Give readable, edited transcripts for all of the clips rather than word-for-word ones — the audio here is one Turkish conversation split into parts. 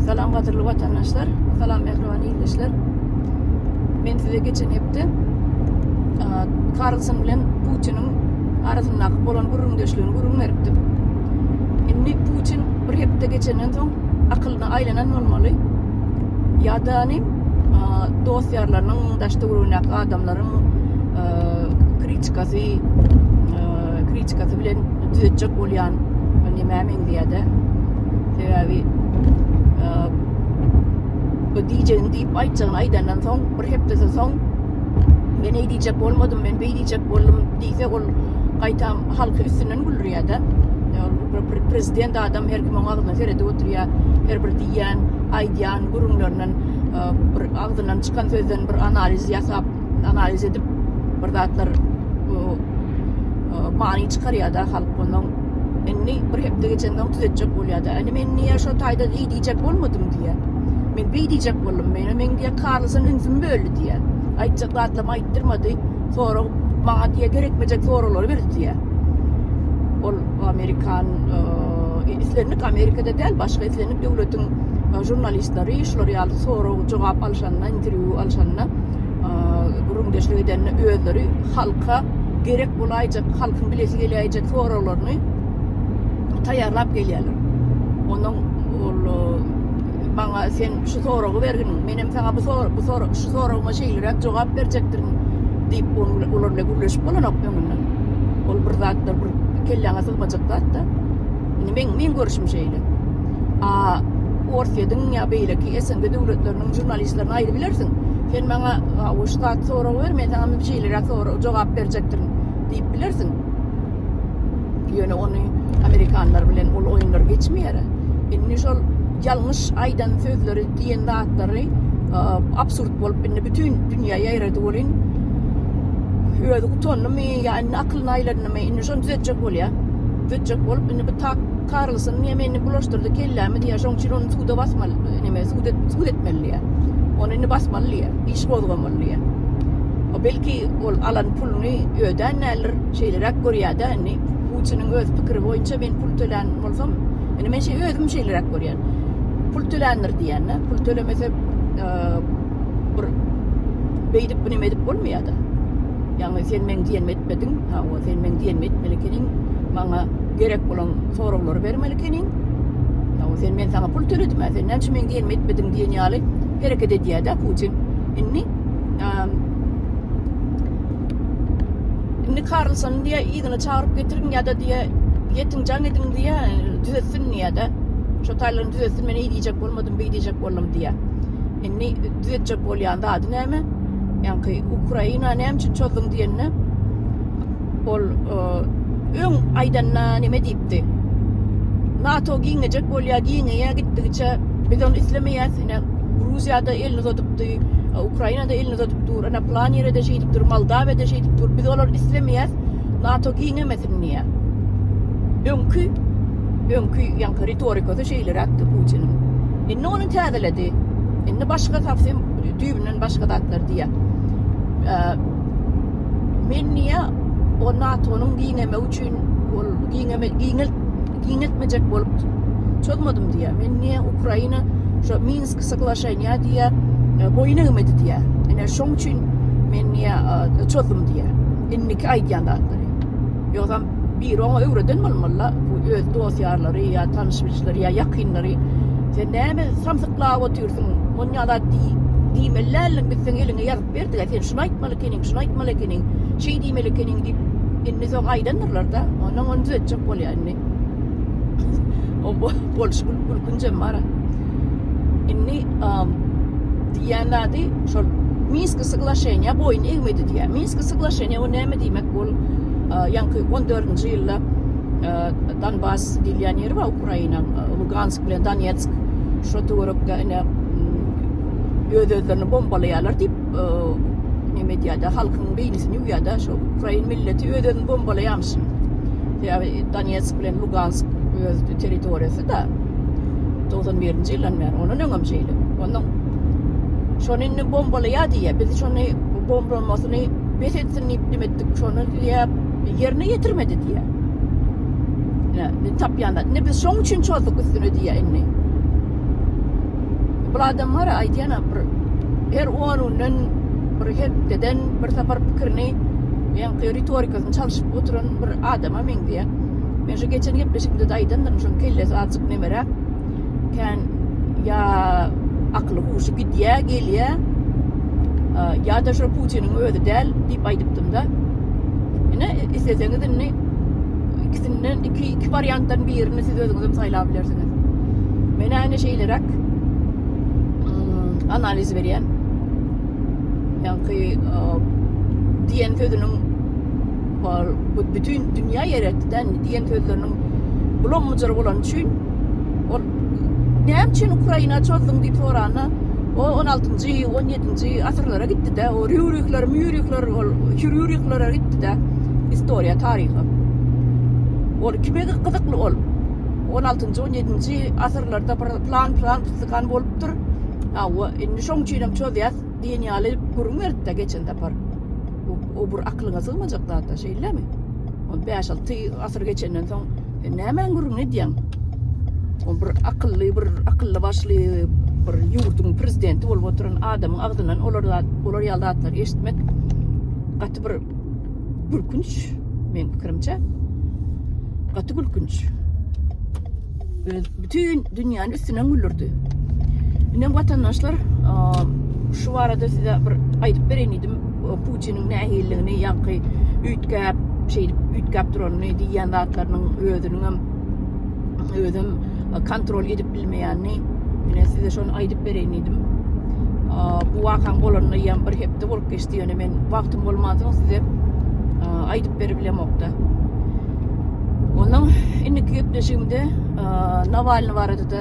Salam qadırlı vatandaşlar, salam mehriban iyleşler. Men size geçen hepde Carlson bilen Putin'in arasındaki bolan gurrundeşliğini gurrun veripdim. Şimdi Putin bir hepde geçenden soň akılına aylanan olmalı. Ya da dosyarlarının daşta uğrunak adamların kritikası bilen düzetecek bolyan nemämen diýede. Sebebi bu diyeceğin deyip aytjağın aydandan soň bir hepdese soň men eýdijek bolmadym, men beýdijek boldum diýse ol gaýtam halky üstünden gülürýär-de. Prezident adam her kim ağzına serede oturýar, her bir diýen, aýdýan gurunlaryndan bir ağzından çıkan sözden bir analiz ýasap, analiz edip bir zatlar many çykarýar-da halk ondan. Enni bir hepde geçenden düzetjek bolýar-da. Eni men niýe şo taýda eýdijek bolmadym diýe. Men beýdijek boldum, men diýe Carlson ünsüm böldü diýe. Aýtjak zatlam aýtdyrmady, sonra maňa diýe gerekmejek soralar berdi diýe. Ol Amerikan islenlik Amerikada däl, başga islenlik döwletiň jurnalistleri şolary ýaly soraw jogap alşanna, interview alşanna gurundeşlik edenler özleri halka gerek bolaýjak, halkyň bilesi gelýäjek soralaryny taýýarlap gelýärler. Onuň bana sen şu soragy bergin, menem sana bu soragma şeýlerek jogap berjekdirin diýip olarla gürleşip bolanok öňünden. Ol bir zatlar bir kelläňe sygmajak zat da. Men görüşüm şeýle. Orsiýadyň ýa beýleki SNG döwletleriniň jurnalistlerini aýry bilersiň. Sen maňa o ştat sorag ber, men sana bir şeýlerek jogap berjekdirin diýip bilersiň. Ýöne ony Amerikanlar bilen ol oýunlar geçmeýär. Indi şol ýalňyş aýdan sözleri diýen zatlary absurd bolup indi bütün dünýäye ýaýrady bolyn. Öýde utanmy ýa-ni akylyny aýlanmy indi şonu düzetjek bolýar. Düzetjek bolup indi bu Carlson niýe bulaşdyrdy kellämi diýe şoň üçin onu suwda basmaly, suwd etmeli. Onu indi basmaly, iş gozgamaly. O belki ol alan puluny öýden näler şeýlerek görýär-de, Putin'in öz pikiri boýunça men pul tölen bolsam, men özüm şeýlerek görýän. Pul tölendir diýenne, pul tölemese bir beýdip bu nime edip bolmaýar-da. Ýani sen men diýen etmediň, o sen men diýen etmelikening, maňa gerek bolan soraglary bermelikening. O sen men sana pul töledim, sen näçe men diýen etmediň diýen ýaly hereket edýär-de Putin. Inni Carlson diye iyidini çağırıp getirin ya da diye yetin can edin diye düzelsin ya da şu taylarını düzelsin ben iyi diyecek olmadım bey diyecek oldum diye. Inni düzeltecek olyan da adı ne mi? Yani Ukrayna ne için çözdüm diyenine ol ön aydanna neme deyipti. NATO giyinecek olya giyineye gittikçe biz onu istemeyez. Rusya'da elini tutuptu. Ukrayna'da elini tutup dur, ana plan yere de şey dur, Moldova'da şey dur. Biz olar istemeyez. NATO giyinemesin niye? Önkü yankı retorikası şeyler attı Putin'in. İnne onu təzəledi. İnne başka tavsiyem düğünün başka datlar diye. Men niye o NATO'nun giyineme üçün giyinetmeyecek bolup çözmedim diye. Men niye Ukrayna şu Minsk sıklaşanya diye boyun eğmedi diye. Yani şoň üçin men niye çözdüm diye. Inniki aýdýan zatları. Ýoksa bir ona öwreden bolmaly. Bu öz dosýarlary ýa tanışmyşlary ýa ýakynlary. Sen näme samsyklap otursun? Onýala diýmelerliň bizden eliňe ýazyp berdi. Sen şunu aýtmaly kening, şey diýmeli kening diýip inni soň aýdanyrlar-da. Onu düzetjek bolýar inni. O bolşy gülkünje mara. Inni diýenlerdi şol Minsk sıklaşanya boyun eğmedi diye. Minsk sıklaşanya o näme diýmek bol? Ýanky 14-nji ýylda Donbas diýilen ýer we Ukraina, Lugansk bilen Donetsk şo turupda özlerini bombalaýarlar diýip neme diýär-de halkyň beýnisini ýa-da şo Ukraina milleti özlerini bombalaýarmyş. Ýa Donetsk bilen Lugansk öz territoriýasy da 91-nji ýyldan beri onu öňem şeýle. Ondan şonu bombalaýar diye biz şonu bombalamasını besetsin iplemetdik şonu yerine getirmedi diye. Ne tapýanda ne biz şoň üçin çözdük üstüne diye inni. Bu adamlar aydiyana her onundan bir hepdeden bir tapar pikirini yani retorikasını çalışıp oturan bir adama men diye. Ben şu geçen gepleşikde de aydandan şu kellesi azıcık nemere. Kan ya aklı huşu gidiye geliye ya da şu Putin'in öyle del deyip aydıptım da. Yine isteseniz de ikisinden iki varyanttan birini siz özünüzü sayılabilirsiniz. Ben aynı şeyler analiz veren yani diyen sözünün bütün dünya yarattıdan diyen sözlerinin bulanmıcır olan için ne için Ukrayna çözdüm deyip sorana o 16. 17. asırlara gitti de o Rürikler gitti de historia tarihi o kime kızıklı ol 16. 17. asırlarda plan sıkan boluptur o indi şoň çiğnem çözyas diyen ýaly gurun berdi de geçen tapar o bir aklına sığmayacak da şeyle mi? O 5-6 asır geçenden soň nämen gurun edýän? O bir akıllı başlı bir yurdun prezidenti bolup oturan adamın agdyndan olar ýaldatlar eşitmek gaty bir gülkünç men pikirimçe gaty gülkünç. Bütün dünýäni üstünden güldürdi. Inem vatandaşlar şu arada size bir aytıp beren idim Putin'in nähilligini ýa-ni üýtgäp duranyny diýen zatlarynyň özüm kontrol edip bilmeýänini mine size şonu aytıp beren idim. Bu wakan bolanyny ýa bir hepde bolup geçdi ýöne men wagtym bolmadyň size aytıp berip bilemokda. Ondan indiki gepleşigimde Navalny barada da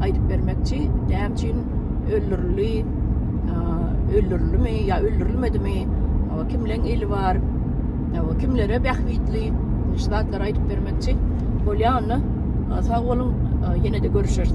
aytıp bermekçi. Näme öldürülmi ya öldürülmedimi? Kimlerin eli var? Kimlere behwitli? Nişlatlar aytıp bermekçi. Bolýany sag bolun, ýene de görüşeriz.